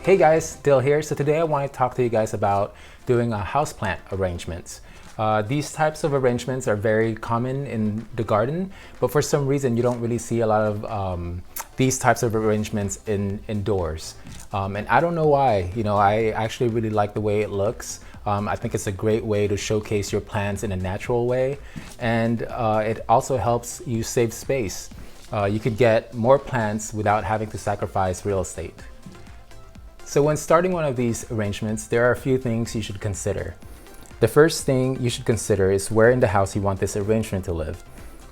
Hey guys, Dill here. So today I want to talk to you guys about doing a houseplant arrangements. These types of arrangements are very common in the garden, but for some reason you don't really see a lot of these types of arrangements indoors. And I don't know why. I actually really like the way it looks. I think it's a great way to showcase your plants in a natural way, and it also helps you save space. You could get more plants without having to sacrifice real estate. So when starting one of these arrangements, there are a few things you should consider. The first thing you should consider is where in the house you want this arrangement to live.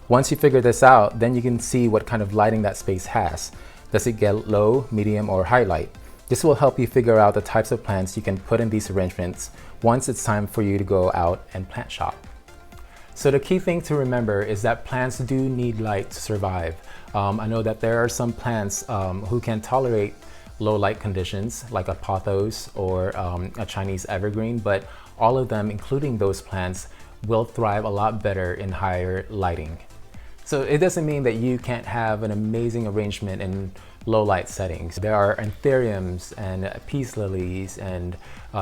Once you figure this out, then you can see what kind of lighting that space has. Does it get low, medium, or high light? This will help you figure out the types of plants you can put in these arrangements once it's time for you to go out and plant shop. So the key thing to remember is that plants do need light to survive. I know that there are some plants who can tolerate low light conditions like a pothos or a Chinese evergreen, but all of them, including those plants, will thrive a lot better in higher lighting. So it doesn't mean that you can't have an amazing arrangement in low light settings. There are anthuriums and peace lilies and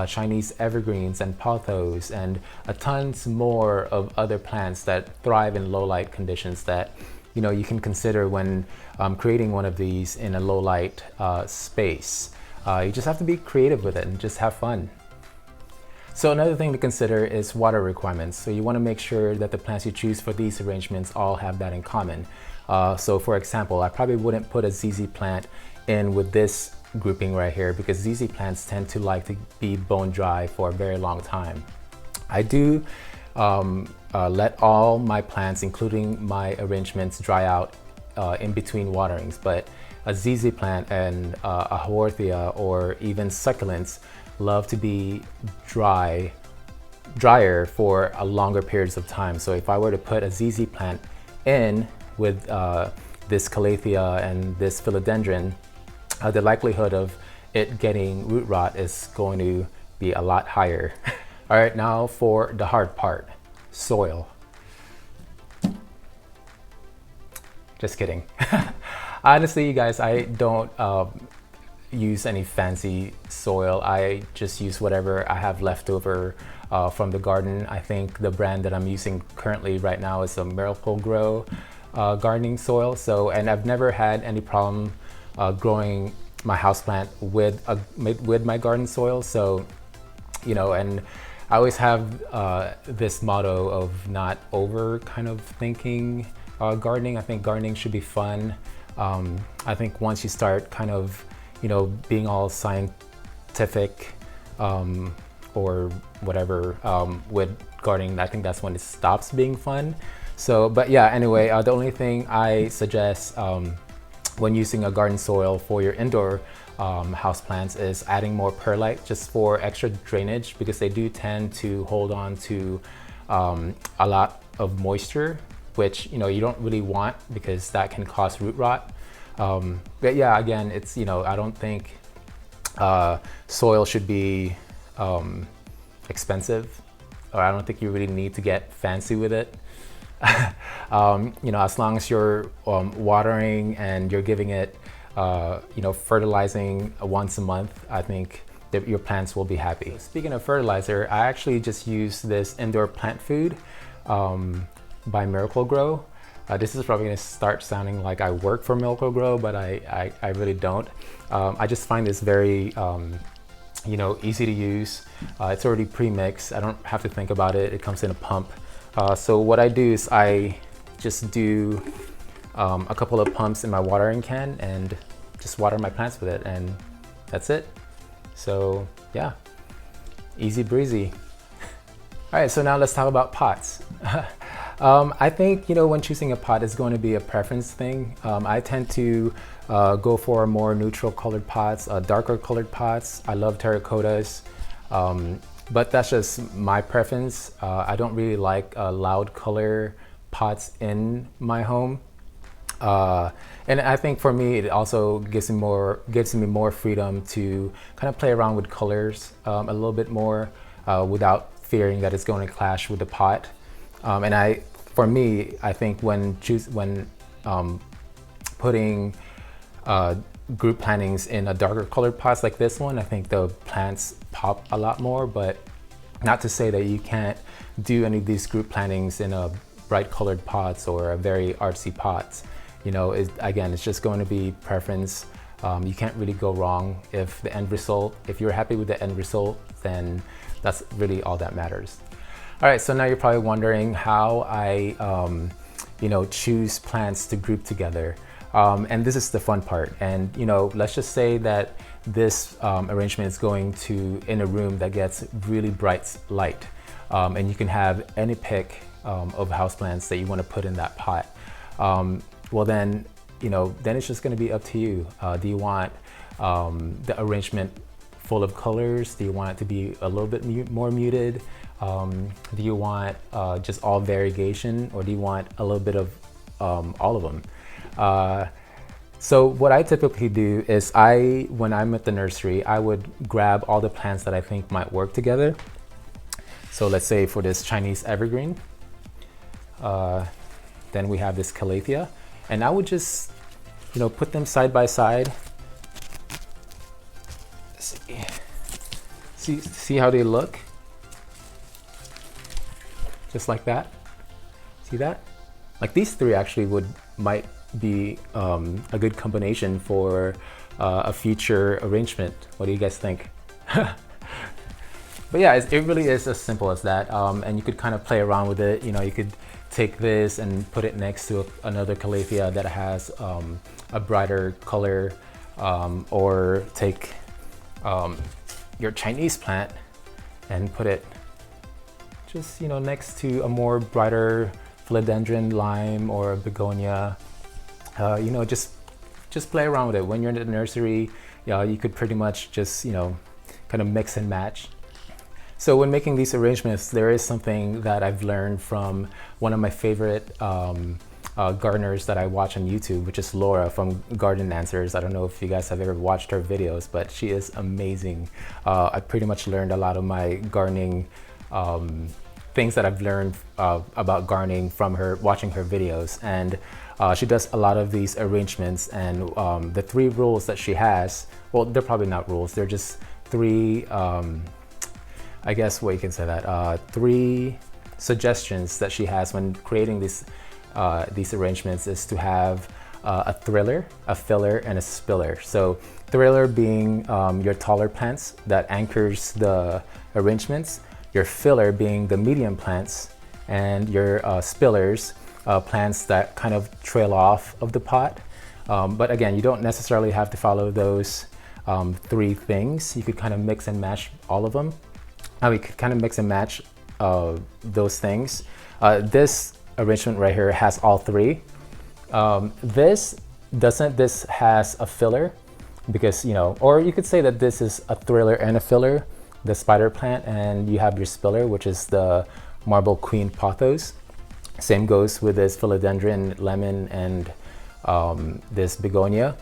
Chinese evergreens and pothos and tons more of other plants that thrive in low light conditions that you can consider when creating one of these in a low light space. You just have to be creative with it and just have fun. So another thing to consider is water requirements. So you want to make sure that the plants you choose for these arrangements all have that in common. So for example, I probably wouldn't put a ZZ plant in with this grouping right here because ZZ plants tend to like to be bone dry for a very long time. I do let all my plants, including my arrangements, dry out in between waterings, but a ZZ plant and a Haworthia or even succulents love to be drier for a longer periods of time. So if I were to put a ZZ plant in with this Calathea and this philodendron, the likelihood of it getting root rot is going to be a lot higher. All right, now for the hard part, soil. Just kidding. Honestly, you guys, I don't use any fancy soil. I just use whatever I have left over from the garden. I think the brand that I'm using currently right now is a Miracle-Gro gardening soil. And I've never had any problem growing my houseplant with my garden soil. So, and I always have this motto of not over kind of thinking gardening. I think gardening should be fun. I think once you start kind of, being all scientific or whatever with gardening, I think that's when it stops being fun. So, but yeah, anyway, the only thing I suggest when using a garden soil for your indoor houseplants is adding more perlite just for extra drainage, because they do tend to hold on to a lot of moisture, which you don't really want because that can cause root rot. But yeah, again, it's I don't think soil should be expensive, or I don't think you really need to get fancy with it. As long as you're watering and you're giving it fertilizing once a month, I think that your plants will be happy. Speaking of fertilizer, I actually just use this indoor plant food by Miracle-Gro. This is probably going to start sounding like I work for Miracle-Gro, but I really don't. I just find this very easy to use. It's already pre-mixed. I don't have to think about it. It comes in a pump. So what I do is I just do a couple of pumps in my watering can and just water my plants with it, and that's it. So yeah, easy breezy. All right, so now let's talk about pots. I think when choosing a pot is going to be a preference thing. I tend to go for more neutral colored pots, darker colored pots. I love terracottas. But that's just my preference. I don't really like loud color pots in my home. And I think for me, it also gives me more freedom to kind of play around with colors a little bit more without fearing that it's going to clash with the pot. For me, I think when putting group plantings in a darker colored pots like this one, I think the plants pop a lot more, but not to say that you can't do any of these group plantings in a bright colored pots or a very artsy pots. You know, again, it's just going to be preference. You can't really go wrong if the end result, if you're happy with the end result, then that's really all that matters. All right, so now you're probably wondering how I, choose plants to group together. And this is the fun part. And, let's just say that this arrangement is going to in a room that gets really bright light. And you can have any pick of houseplants that you want to put in that pot. Well, then it's just going to be up to you. Do you want the arrangement full of colors? Do you want it to be a little bit more muted? Do you want just all variegation, or do you want a little bit of all of them? So what I typically do is when I'm at the nursery, I would grab all the plants that I think might work together. So let's say for this Chinese evergreen, then we have this calathea, and I would just, put them side by side. See how they look? Just like that. See that? Like these three actually might be a good combination for a future arrangement. What do you guys think? But yeah, it really is as simple as that. And you could kind of play around with it. You could take this and put it next to another calathea that has a brighter color, or take your Chinese plant and put it just next to a more brighter philodendron, lime, or begonia. Just play around with it. When you're in the nursery, you could pretty much just kind of mix and match. So when making these arrangements, there is something that I've learned from one of my favorite gardeners that I watch on YouTube, which is Laura from Garden Answers. I don't know if you guys have ever watched her videos, but she is amazing. I pretty much learned a lot of my gardening things that I've learned about gardening from her, watching her videos. And she does a lot of these arrangements, and the 3 rules that she has, well, they're probably not rules, they're just 3, I guess what you can say that, 3 suggestions that she has when creating these arrangements is to have a thriller, a filler, and a spiller. So thriller being your taller plants that anchors the arrangements, your filler being the medium plants, and your spillers, plants that kind of trail off of the pot. But again, you don't necessarily have to follow those 3 things. You could kind of mix and match all of them. We could kind of mix and match those things. This arrangement right here has all 3. This has a filler, because or you could say that this is a thriller and a filler, the spider plant, and you have your spiller, which is the marble queen pothos. Same goes with this philodendron, lemon, and this begonia.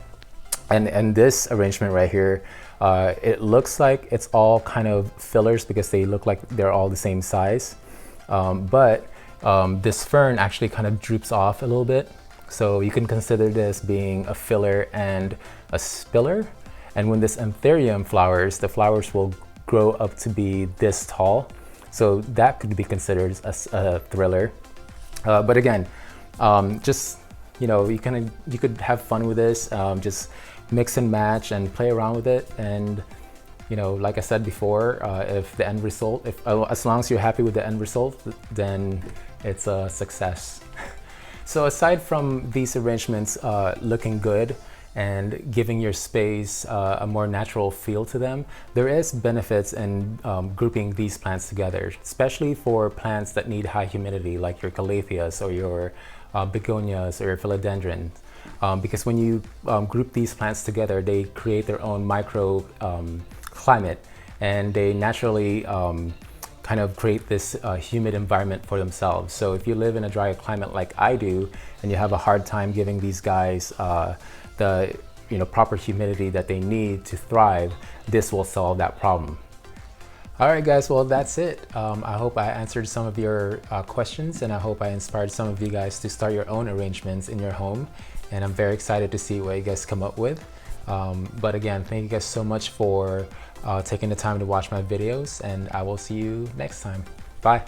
And this arrangement right here, it looks like it's all kind of fillers because they look like they're all the same size. But this fern actually kind of droops off a little bit. So you can consider this being a filler and a spiller. And when this anthurium flowers, the flowers will grow up to be this tall. So that could be considered a thriller. But again, just, you could have fun with this, just mix and match and play around with it. And, like I said before, if the end result, as long as you're happy with the end result, then it's a success. So aside from these arrangements looking good and giving your space a more natural feel to them, there is benefits in grouping these plants together, especially for plants that need high humidity, like your calatheas or your begonias or your philodendrons. Because when you group these plants together, they create their own micro climate, and they naturally kind of create this humid environment for themselves. So if you live in a dry climate like I do, and you have a hard time giving these guys the proper humidity that they need to thrive, this will solve that problem. All right, guys, well, that's it. I hope I answered some of your questions, and I hope I inspired some of you guys to start your own arrangements in your home. And I'm very excited to see what you guys come up with. But again, thank you guys so much for taking the time to watch my videos, and I will see you next time. Bye.